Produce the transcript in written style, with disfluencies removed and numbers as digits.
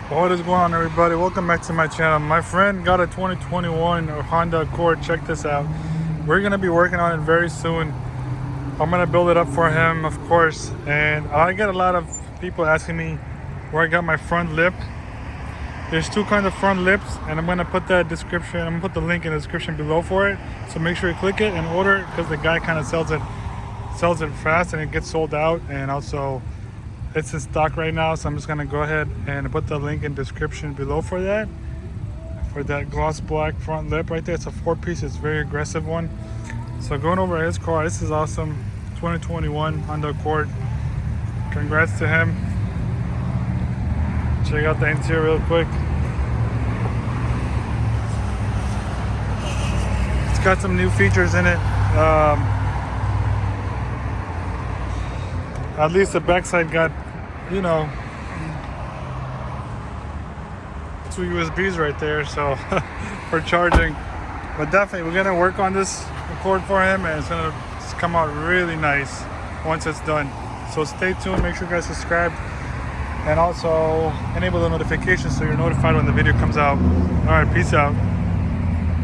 What is going on, everybody? Welcome back to my channel. My friend got a 2021 Honda Accord. Check this out. We're gonna be working on it very soon. I'm gonna build it up for him, of course. And I get a lot of people asking me where I got my front lip. There's two kinds of front lips, and I'm gonna put that description. I'm gonna put the link in the description below for it. So make sure you click it and order it, because the guy kind of sells it fast and it gets sold out. And also, it's in stock right now, so I'm just gonna go ahead and put the link in description below for that gloss black front lip right there. It's a 4-piece. It's a very aggressive one. So going over his car, this is awesome. 2021 Honda Accord. Congrats to him. Check out the interior real quick. It's got some new features in it. At least the backside got, you know, 2 USBs right there, so for charging. But definitely, we're gonna work on this Accord for him, and it's gonna come out really nice once it's done. So stay tuned. Make sure you guys subscribe, and also enable the notifications so you're notified when the video comes out. All right, peace out.